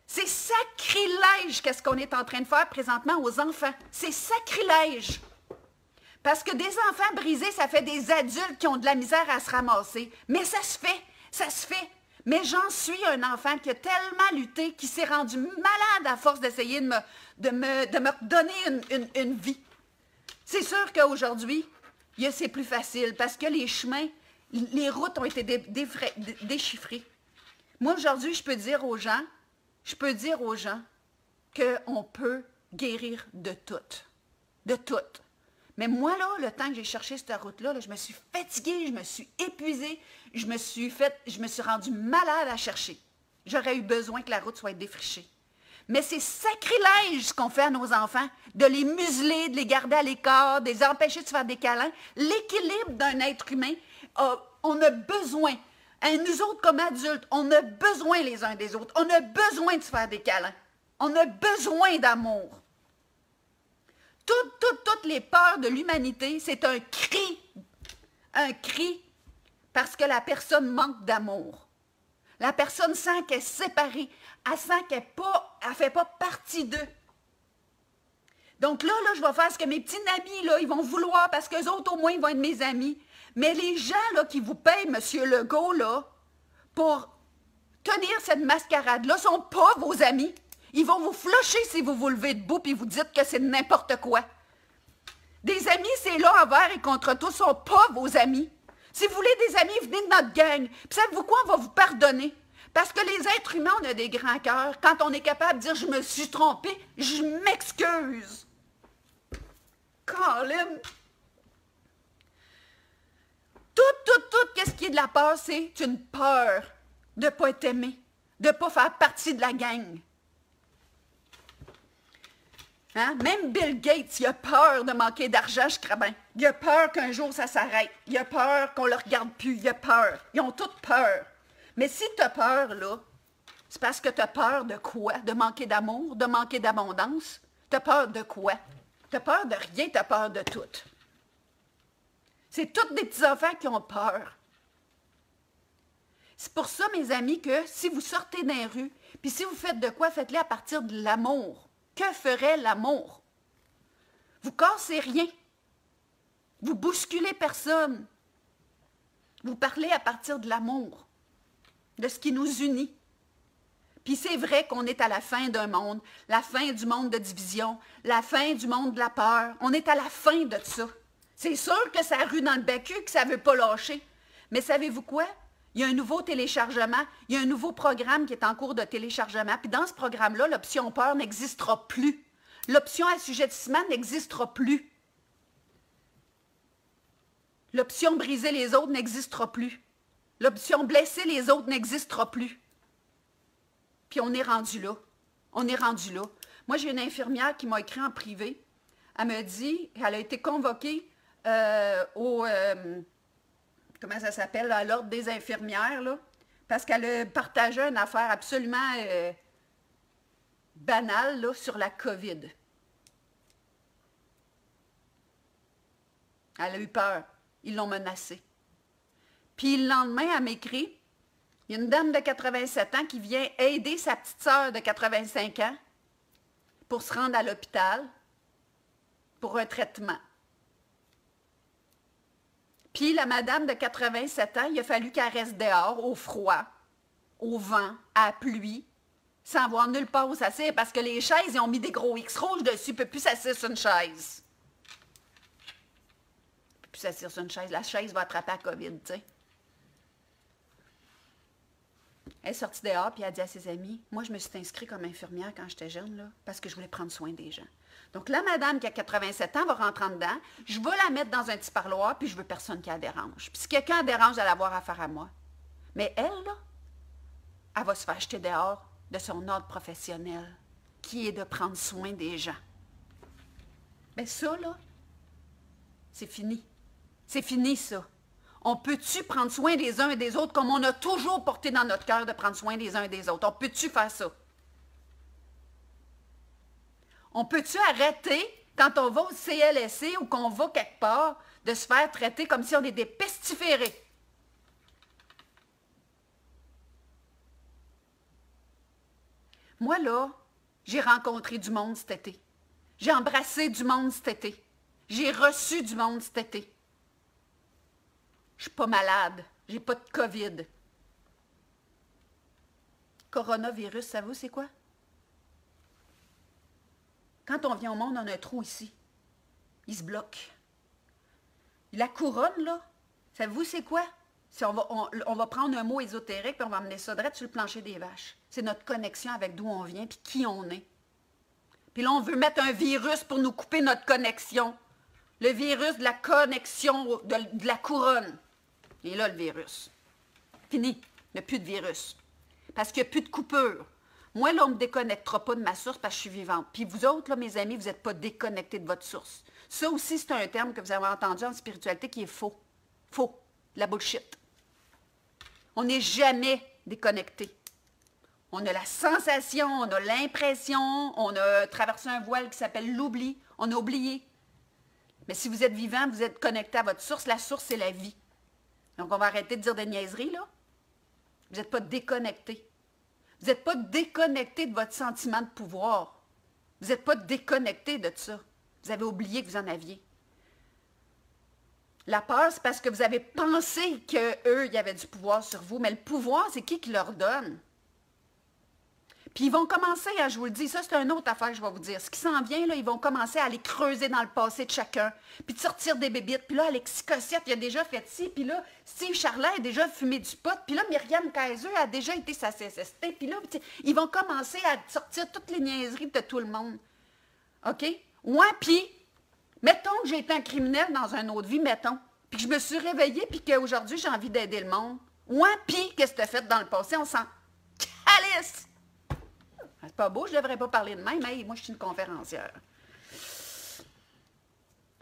C'est sacrilège qu'est-ce qu'on est en train de faire présentement aux enfants. C'est sacrilège. Parce que des enfants brisés, ça fait des adultes qui ont de la misère à se ramasser. Mais ça se fait, ça se fait. Mais j'en suis un enfant qui a tellement lutté, qui s'est rendu malade à force d'essayer de me donner une vie. C'est sûr qu'aujourd'hui, c'est plus facile parce que les chemins, les routes ont été déchiffrées. Moi, aujourd'hui, je peux dire aux gens qu'on peut guérir de tout. De tout. Mais moi, là, le temps que j'ai cherché cette route-là, je me suis fatiguée, je me suis épuisée, je me suis rendue malade à chercher. J'aurais eu besoin que la route soit défrichée. Mais c'est sacrilège ce qu'on fait à nos enfants, de les museler, de les garder à l'écart, de les empêcher de se faire des câlins. L'équilibre d'un être humain, on a besoin. Nous autres, comme adultes, on a besoin les uns des autres. On a besoin de se faire des câlins. On a besoin d'amour. Toutes les peurs de l'humanité, c'est un cri parce que la personne manque d'amour. La personne sent qu'elle est séparée, elle sent qu'elle ne fait pas partie d'eux. Donc là, je vais faire ce que mes petits amis, là, ils vont vouloir parce qu'eux autres, au moins, ils vont être mes amis. Mais les gens là, qui vous payent, M. Legault, là, pour tenir cette mascarade-là, ne sont pas vos amis. Ils vont vous flusher si vous vous levez debout et vous dites que c'est n'importe quoi. Des amis, c'est là envers et contre tous, ne sont pas vos amis. Si vous voulez des amis, venez de notre gang. Puis savez-vous quoi? On va vous pardonner. Parce que les êtres humains, on a des grands cœurs. Quand on est capable de dire « je me suis trompé », je m'excuse. Colin! Tout, qu'est-ce qui est de la peur, c'est une peur de ne pas être aimé, de ne pas faire partie de la gang. Hein? Même Bill Gates, il a peur de manquer d'argent, je crois bien. Il a peur qu'un jour ça s'arrête. Il a peur qu'on ne le regarde plus. Il a peur. Ils ont toutes peur. Mais si tu as peur, là, c'est parce que tu as peur de quoi? De manquer d'amour, de manquer d'abondance? Tu as peur de quoi? Tu as peur de rien, tu as peur de tout. C'est tous des petits-enfants qui ont peur. C'est pour ça, mes amis, que si vous sortez dans les rues, puis si vous faites de quoi, faites-le à partir de l'amour. Que ferait l'amour? Vous cassez rien. Vous bousculez personne. Vous parlez à partir de l'amour, de ce qui nous unit. Puis c'est vrai qu'on est à la fin d'un monde, la fin du monde de division, la fin du monde de la peur. On est à la fin de ça. C'est sûr que ça rue dans le bec-cul, que ça ne veut pas lâcher. Mais savez-vous quoi? Il y a un nouveau téléchargement, il y a un nouveau programme qui est en cours de téléchargement. Puis dans ce programme-là, l'option peur n'existera plus. L'option assujettissement n'existera plus. L'option briser les autres n'existera plus. L'option blesser les autres n'existera plus. Puis on est rendu là. On est rendu là. Moi, j'ai une infirmière qui m'a écrit en privé. elle me dit qu'elle a été convoquée au... comment ça s'appelle, à l'ordre des infirmières, là, parce qu'elle a partagé une affaire absolument banale là, sur la COVID. Elle a eu peur. Ils l'ont menacée. Puis le lendemain, elle m'écrit, il y a une dame de 87 ans qui vient aider sa petite sœur de 85 ans pour se rendre à l'hôpital pour un traitement. Puis la madame de 87 ans, il a fallu qu'elle reste dehors, au froid, au vent, à la pluie, sans avoir nulle part où s'asseoir, parce que les chaises, ils ont mis des gros X rouges dessus, il ne peut plus s'asseoir sur une chaise. Il ne peut plus s'asseoir sur une chaise, la chaise va attraper la COVID, tu sais. Elle est sortie dehors, puis elle a dit à ses amis, « Moi, je me suis inscrite comme infirmière quand j'étais jeune, là, parce que je voulais prendre soin des gens. Donc, la madame qui a 87 ans va rentrer en dedans, je vais la mettre dans un petit parloir, puis je veux personne qui la dérange. Puis si quelqu'un la dérange, elle va avoir affaire à moi. Mais elle, là, elle va se faire jeter dehors de son ordre professionnel, qui est de prendre soin des gens. Mais ça, là, c'est fini. C'est fini, ça. On peut-tu prendre soin des uns et des autres comme on a toujours porté dans notre cœur de prendre soin des uns et des autres? On peut-tu faire ça? On peut-tu arrêter, quand on va au CLSC ou qu'on va quelque part, de se faire traiter comme si on était des pestiférés? Moi, là, j'ai rencontré du monde cet été. J'ai embrassé du monde cet été. J'ai reçu du monde cet été. Je suis pas malade. J'ai pas de COVID. Coronavirus, ça vous, c'est quoi? Quand on vient au monde, on a un trou ici. Il se bloque. La couronne, là, savez-vous c'est quoi? On va prendre un mot ésotérique puis on va amener ça direct sur le plancher des vaches. C'est notre connexion avec d'où on vient puis qui on est. Puis là, on veut mettre un virus pour nous couper notre connexion. Le virus de la connexion de la couronne. Et là, le virus. Fini. Il n'y a plus de virus. Parce qu'il n'y a plus de coupure. Moi, là, on ne me déconnectera pas de ma source parce que je suis vivante. Puis vous autres, là, mes amis, vous n'êtes pas déconnectés de votre source. Ça aussi, c'est un terme que vous avez entendu en spiritualité qui est faux. Faux. De la bullshit. On n'est jamais déconnecté. On a la sensation, on a l'impression, on a traversé un voile qui s'appelle l'oubli. On a oublié. Mais si vous êtes vivant, vous êtes connecté à votre source. La source, c'est la vie. Donc, on va arrêter de dire des niaiseries, là. Vous n'êtes pas déconnecté. Vous n'êtes pas déconnecté de votre sentiment de pouvoir. Vous n'êtes pas déconnecté de ça. Vous avez oublié que vous en aviez. La peur, c'est parce que vous avez pensé qu'eux, il y avait du pouvoir sur vous. Mais le pouvoir, c'est qui leur donne? Puis ils vont commencer, je vous le dis, ça c'est une autre affaire que je vais vous dire. Ce qui s'en vient, là, ils vont commencer à aller creuser dans le passé de chacun, puis de sortir des bébites. Puis là, Alexis Cossette, il a déjà fait ci, puis là, Steve Charlet a déjà fumé du pot, puis là, Myriam Kaiser a déjà été sa CSST, puis là, ils vont commencer à sortir toutes les niaiseries de tout le monde. OK? Ouais, puis, mettons que j'ai été un criminel dans une autre vie, mettons, puis que je me suis réveillée, puis qu'aujourd'hui, j'ai envie d'aider le monde. Ouais, puis, qu'est-ce que tu as fait dans le passé? On s'en calisse! C'est pas beau, je ne devrais pas parler de même, mais moi, je suis une conférencière.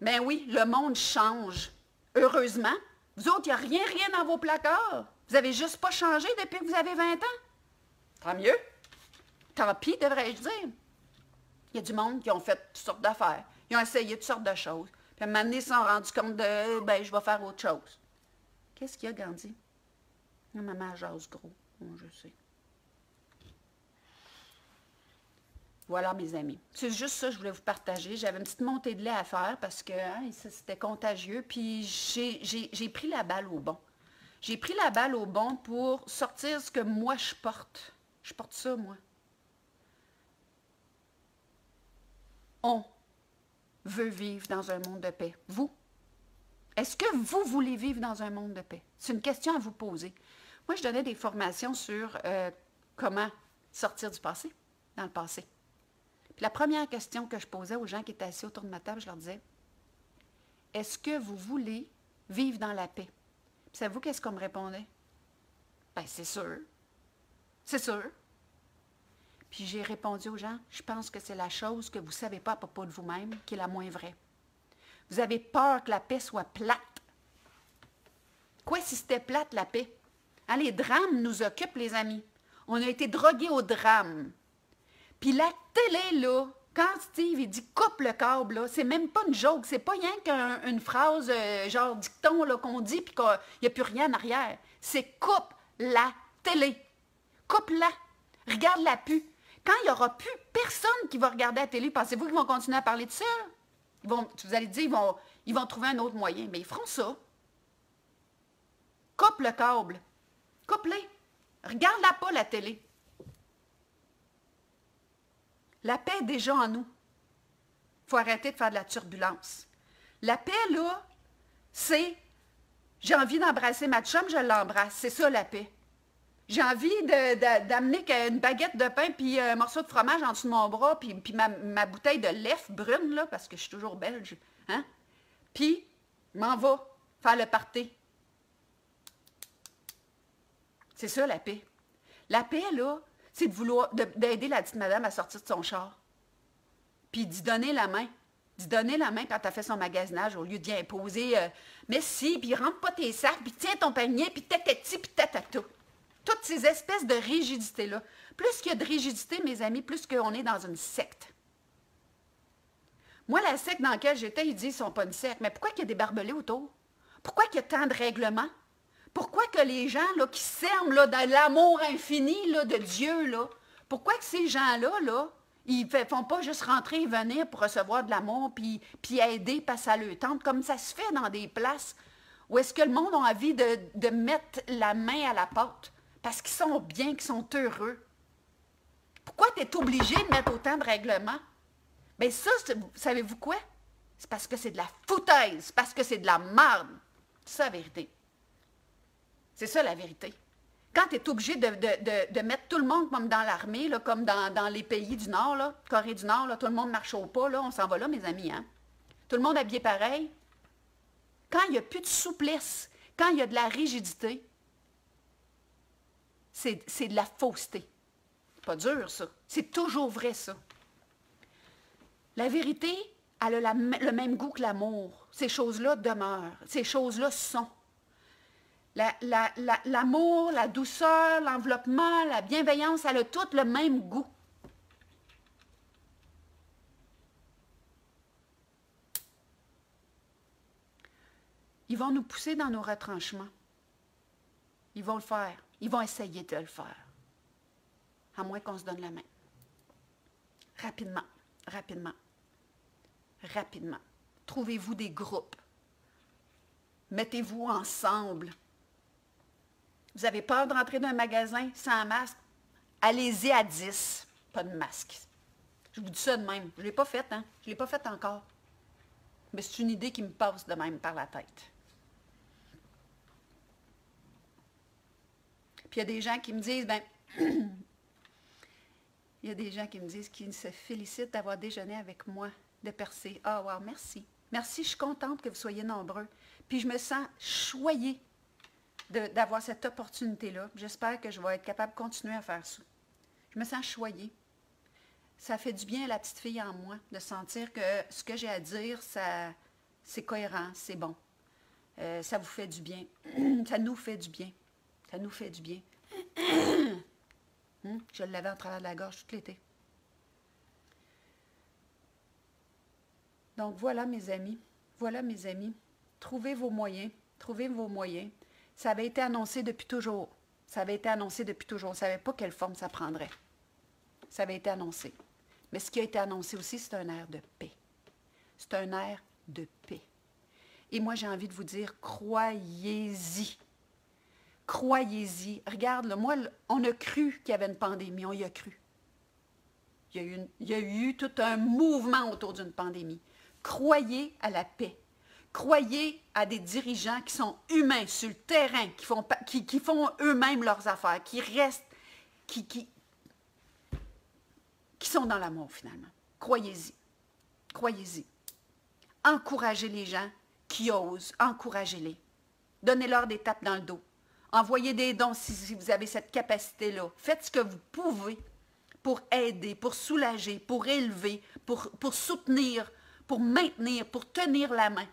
Ben oui, le monde change. Heureusement. Vous autres, il n'y a rien dans vos placards. Vous n'avez juste pas changé depuis que vous avez 20 ans. Tant mieux. Tant pis, devrais-je dire. Il y a du monde qui ont fait toutes sortes d'affaires. Ils ont essayé toutes sortes de choses. Puis à un moment donné, ils se sont rendus compte de, ben, je vais faire autre chose. Qu'est-ce qu'il y a, Gandhi? Ma maman jase gros. Bon, je sais. Voilà, mes amis. C'est juste ça que je voulais vous partager. J'avais une petite montée de lait à faire parce que c'était contagieux. Puis j'ai pris la balle au bon. J'ai pris la balle au bon pour sortir ce que moi je porte. Je porte ça, moi. On veut vivre dans un monde de paix. Vous? Est-ce que vous voulez vivre dans un monde de paix? C'est une question à vous poser. Moi, je donnais des formations sur comment sortir du passé, dans le passé. Puis la première question que je posais aux gens qui étaient assis autour de ma table, je leur disais, est-ce que vous voulez vivre dans la paix? Puis savez-vous qu'est-ce qu'on me répondait? Ben, c'est sûr. C'est sûr. Puis j'ai répondu aux gens, je pense que c'est la chose que vous ne savez pas à propos de vous-même qui est la moins vraie. Vous avez peur que la paix soit plate. Quoi si c'était plate, la paix? Hein, les drames nous occupent, les amis. On a été drogués au drame. Puis la télé, là, quand Steve il dit « coupe le câble », là, c'est même pas une joke, c'est pas rien qu'une phrase genre dicton là, qu'on dit puis qu'il n'y a plus rien en arrière. C'est « coupe la télé ». Coupe-la. Regarde-la plus. Quand il n'y aura plus personne qui va regarder la télé, pensez-vous qu'ils vont continuer à parler de ça? Vous allez dire, ils vont trouver un autre moyen. Mais ils feront ça. Coupe le câble. Coupe-les. Regarde-la pas, la télé. La paix est déjà en nous. Il faut arrêter de faire de la turbulence. La paix, là, c'est j'ai envie d'embrasser ma chum, je l'embrasse. C'est ça, la paix. J'ai envie d'amener une baguette de pain puis un morceau de fromage en dessous de mon bras puis ma bouteille de lait brune, là, parce que je suis toujours belge. Hein? Puis, m'en va faire le party. C'est ça, la paix. La paix, là, c'est d'aider la petite madame à sortir de son char. Puis d'y donner la main. D'y donner la main quand elle fait son magasinage au lieu d'y imposer mais si, puis rentre pas tes sacs, puis tiens ton panier, puis tatati, puis tatata. Toutes ces espèces de rigidité-là. Plus qu'il y a de rigidité, mes amis, plus qu'on est dans une secte. Moi, la secte dans laquelle j'étais, ils disent qu'ils ne sont pas une secte. Mais pourquoi il y a des barbelés autour? Pourquoi il y a tant de règlements? Pourquoi que les gens là, qui s'aiment de l'amour infini là, de Dieu, là, pourquoi que ces gens-là, là, ils ne font pas juste rentrer et venir pour recevoir de l'amour puis aider parce que ça leur tente, comme ça se fait dans des places où est-ce que le monde a envie de mettre la main à la pâte parce qu'ils sont bien, qu'ils sont heureux. Pourquoi tu es obligé de mettre autant de règlements? Bien ça, savez-vous quoi? C'est parce que c'est de la foutaise, parce que c'est de la merde. C'est ça la vérité. C'est ça la vérité. Quand tu es obligé de mettre tout le monde comme dans l'armée, comme dans les pays du Nord, là, Corée du Nord, là, tout le monde marche au pas, là, on s'en va là, mes amis. Hein? Tout le monde habillé pareil. Quand il n'y a plus de souplesse, quand il y a de la rigidité, c'est de la fausseté. C'est pas dur, ça. C'est toujours vrai, ça. La vérité, elle a le même goût que l'amour. Ces choses-là demeurent. Ces choses-là sont. L'amour, la douceur, l'enveloppement, la bienveillance, elle a tout le même goût. Ils vont nous pousser dans nos retranchements. Ils vont le faire. Ils vont essayer de le faire. À moins qu'on se donne la main. Rapidement, rapidement, rapidement. Trouvez-vous des groupes. Mettez-vous ensemble. Vous avez peur de rentrer dans un magasin sans masque? Allez-y à 10. Pas de masque. Je vous dis ça de même. Je ne l'ai pas fait, hein? Je ne l'ai pas fait encore. Mais c'est une idée qui me passe de même par la tête. Puis il y a des gens qui me disent, il y a des gens qui me disent qu'ils se félicitent d'avoir déjeuné avec moi, de Percé. Ah, wow, merci. Merci, je suis contente que vous soyez nombreux. Puis je me sens choyée d'avoir cette opportunité-là. J'espère que je vais être capable de continuer à faire ça. Je me sens choyée. Ça fait du bien à la petite fille en moi de sentir que ce que j'ai à dire, c'est cohérent, c'est bon. Ça vous fait du bien. Ça nous fait du bien. Ça nous fait du bien. Je l'avais en travers de la gorge tout l'été. Donc voilà mes amis. Voilà mes amis. Trouvez vos moyens. Trouvez vos moyens. Ça avait été annoncé depuis toujours. Ça avait été annoncé depuis toujours. On ne savait pas quelle forme ça prendrait. Ça avait été annoncé. Mais ce qui a été annoncé aussi, c'est un air de paix. C'est un air de paix. Et moi, j'ai envie de vous dire, croyez-y. Croyez-y. Regarde, là, moi, on a cru qu'il y avait une pandémie. On y a cru. Il y a eu tout un mouvement autour d'une pandémie. Croyez à la paix. Croyez à des dirigeants qui sont humains sur le terrain, qui font eux-mêmes leurs affaires, qui restent, qui sont dans l'amour finalement. Croyez-y. Croyez-y. Encouragez les gens qui osent. Encouragez-les. Donnez-leur des tapes dans le dos. Envoyez des dons si vous avez cette capacité-là. Faites ce que vous pouvez pour aider, pour soulager, pour élever, pour soutenir, pour maintenir, pour tenir la main.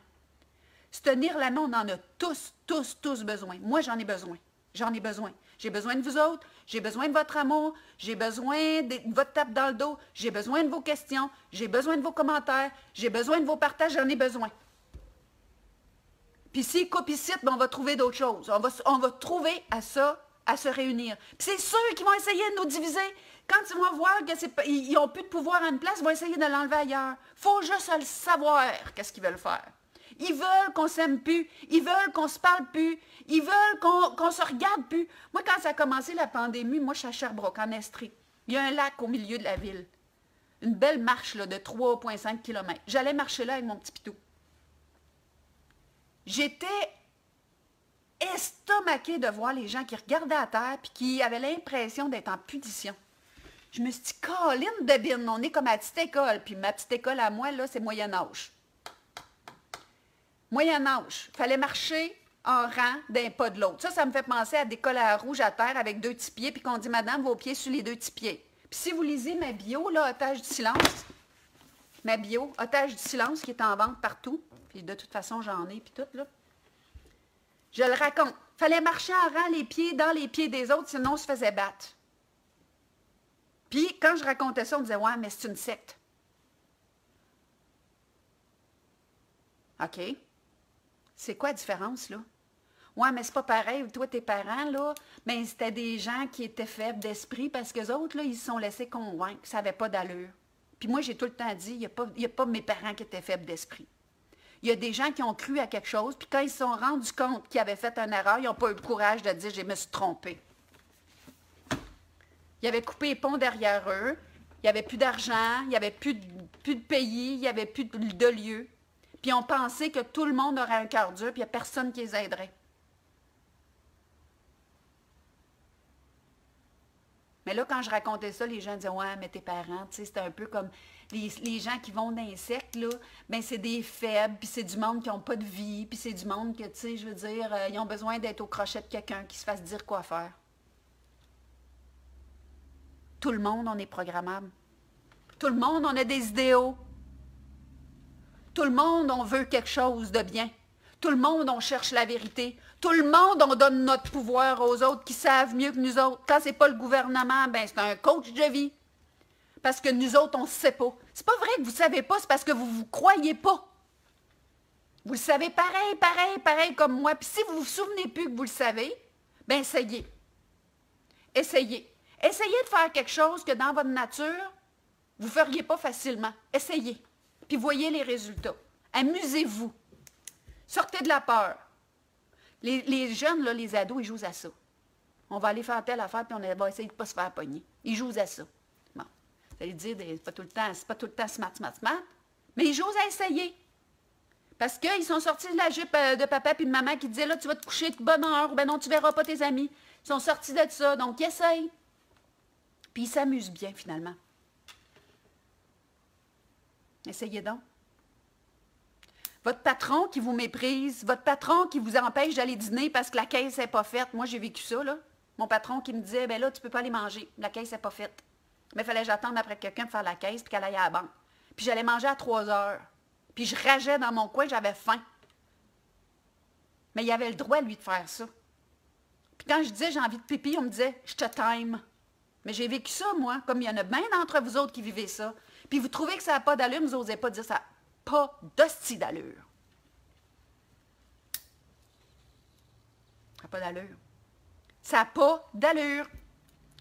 Se tenir la main, on en a tous, tous, tous besoin. Moi, j'en ai besoin. J'en ai besoin. J'ai besoin de vous autres, j'ai besoin de votre amour, j'ai besoin de votre tape dans le dos, j'ai besoin de vos questions, j'ai besoin de vos commentaires, j'ai besoin de vos partages, j'en ai besoin. Puis s'ils coupent ici, ben on va trouver d'autres choses. On va trouver à ça, à se réunir. Puis c'est ceux qui vont essayer de nous diviser. Quand ils vont voir qu'ils n'ont plus de pouvoir à une place, ils vont essayer de l'enlever ailleurs. Il faut juste le savoir, qu'est-ce qu'ils veulent faire. Ils veulent qu'on s'aime plus, ils veulent qu'on se parle plus, ils veulent qu'on se regarde plus. Moi, quand ça a commencé la pandémie, moi, je suis à Sherbrooke, en Estrie. Il y a un lac au milieu de la ville. Une belle marche là, de 3,5 km. J'allais marcher là avec mon petit pitou. J'étais estomaquée de voir les gens qui regardaient à terre et qui avaient l'impression d'être en punition. Je me suis dit, Caroline de Bine, on est comme à la petite école. Puis ma petite école à moi, là, c'est Moyen-Âge. Moyen-Âge. Il fallait marcher en rang d'un pas de l'autre. Ça me fait penser à des colères rouges à terre avec 2 petits pieds, puis qu'on dit, madame, vos pieds sur les 2 petits pieds. Puis si vous lisez ma bio, là, Otage du silence, ma bio, Otage du silence, qui est en vente partout, puis de toute façon, j'en ai, puis tout, là. Je le raconte. Il fallait marcher en rang les pieds dans les pieds des autres, sinon on se faisait battre. Puis, quand je racontais ça, on disait, ouais, mais c'est une secte. OK. C'est quoi la différence, là? Ouais, mais c'est pas pareil. Toi, tes parents, là, mais c'était des gens qui étaient faibles d'esprit parce qu'eux autres, là, ils se sont laissés convaincre. Ça n'avait pas d'allure. Puis moi, j'ai tout le temps dit, il n'y a pas mes parents qui étaient faibles d'esprit. Il y a des gens qui ont cru à quelque chose, puis quand ils se sont rendus compte qu'ils avaient fait une erreur, ils n'ont pas eu le courage de dire, je me suis trompé. Ils avaient coupé les ponts derrière eux, il n'y avait plus d'argent, il n'y avait plus de pays, il n'y avait plus de lieu. Puis on pensait que tout le monde aurait un cœur dur, puis il n'y a personne qui les aiderait. Mais là, quand je racontais ça, les gens disaient, ouais, mais tes parents, tu sais, c'était un peu comme les gens qui vont dans les sectes, là, bien, c'est des faibles, puis c'est du monde qui n'ont pas de vie, puis c'est du monde que, tu sais, je veux dire, ils ont besoin d'être au crochet de quelqu'un qui se fasse dire quoi faire. Tout le monde, on est programmable. Tout le monde, on a des idéaux. Tout le monde, on veut quelque chose de bien. Tout le monde, on cherche la vérité. Tout le monde, on donne notre pouvoir aux autres qui savent mieux que nous autres. Quand c'est pas le gouvernement, ben c'est un coach de vie. Parce que nous autres, on ne sait pas. C'est pas vrai que vous ne savez pas, c'est parce que vous ne vous croyez pas. Vous le savez pareil comme moi. Puis si vous ne vous souvenez plus que vous le savez, bien essayez. Essayez. Essayez de faire quelque chose que dans votre nature, vous ne feriez pas facilement. Essayez. Puis voyez les résultats. Amusez-vous. Sortez de la peur. Les jeunes, là, les ados, ils jouent à ça. On va aller faire telle affaire, puis on va essayer de ne pas se faire pogner. Ils jouent à ça. Bon. Vous allez dire, c'est pas tout le temps smart, mais ils jouent à essayer. Parce qu'ils sont sortis de la jupe de papa et de maman qui disaient, là, tu vas te coucher de bonne heure, ou ben non, tu ne verras pas tes amis. Ils sont sortis de ça, donc ils essayent. Puis ils s'amusent bien, finalement. Essayez donc. Votre patron qui vous méprise, votre patron qui vous empêche d'aller dîner parce que la caisse n'est pas faite. Moi, j'ai vécu ça, là. Mon patron qui me disait, ben là, tu ne peux pas aller manger, la caisse n'est pas faite. Mais il fallait que j'attende après quelqu'un pour faire la caisse puis qu'elle aille à la banque. Puis j'allais manger à 3 heures. Puis je rageais dans mon coin, j'avais faim. Mais il avait le droit, lui, de faire ça. Puis quand je disais, j'ai envie de pipi, on me disait, je te time. Mais j'ai vécu ça, moi, comme il y en a bien d'entre vous autres qui vivez ça. Puis vous trouvez que ça n'a pas d'allure, vous n'osez pas dire ça. Pas d'hostie d'allure. Ça n'a pas d'allure. Ça n'a pas d'allure.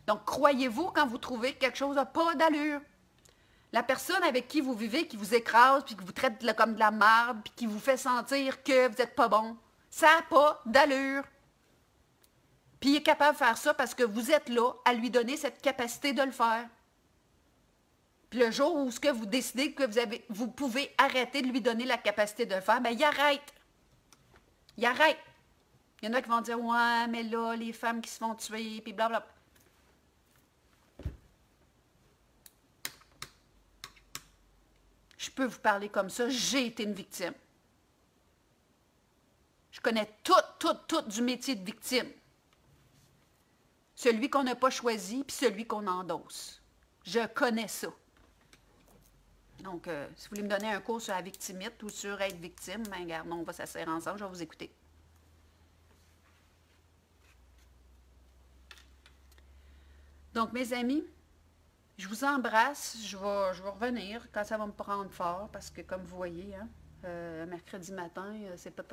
Donc, croyez-vous quand vous trouvez que quelque chose n'a pas d'allure. La personne avec qui vous vivez, qui vous écrase, puis qui vous traite comme de la merde, puis qui vous fait sentir que vous n'êtes pas bon, ça n'a pas d'allure. Puis il est capable de faire ça parce que vous êtes là à lui donner cette capacité de le faire. Puis le jour où vous décidez que vous pouvez arrêter de lui donner la capacité de le faire, bien, il arrête. Il arrête. Il y en a qui vont dire, ouais, mais là, les femmes qui se font tuer, puis blablabla. Je peux vous parler comme ça, j'ai été une victime. Je connais tout du métier de victime. Celui qu'on n'a pas choisi, puis celui qu'on endosse. Je connais ça. Donc, si vous voulez me donner un cours sur la victimite ou sur être victime, ben regarde, on va s'asseoir ensemble, je vais vous écouter. Donc, mes amis, je vous embrasse. Je vais revenir quand ça va me prendre fort, parce que comme vous voyez, hein, mercredi matin, c'est pas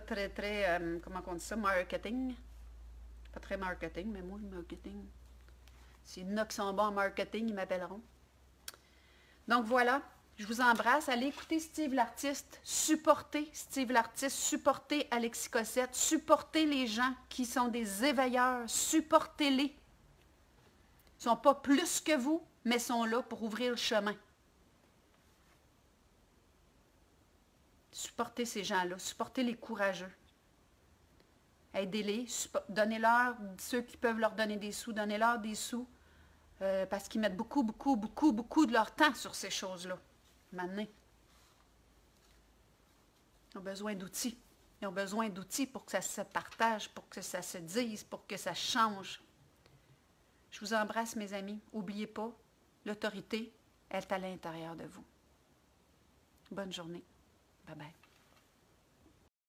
très, comment on dit ça, marketing. Pas très marketing, mais moi, le marketing. S'il y en a qui sont bons en marketing, ils m'appelleront. Donc voilà, je vous embrasse. Allez écouter Steve l'artiste. Supportez Steve l'artiste. Supportez Alexis Cossette. Supportez les gens qui sont des éveilleurs. Supportez-les. Ils ne sont pas plus que vous, mais sont là pour ouvrir le chemin. Supportez ces gens-là. Supportez les courageux. Aidez-les. Donnez-leur, ceux qui peuvent leur donner des sous, donnez-leur des sous. Parce qu'ils mettent beaucoup de leur temps sur ces choses-là. Maintenant, ils ont besoin d'outils. Ils ont besoin d'outils pour que ça se partage, pour que ça se dise, pour que ça change. Je vous embrasse, mes amis. N'oubliez pas, l'autorité est à l'intérieur de vous. Bonne journée. Bye bye.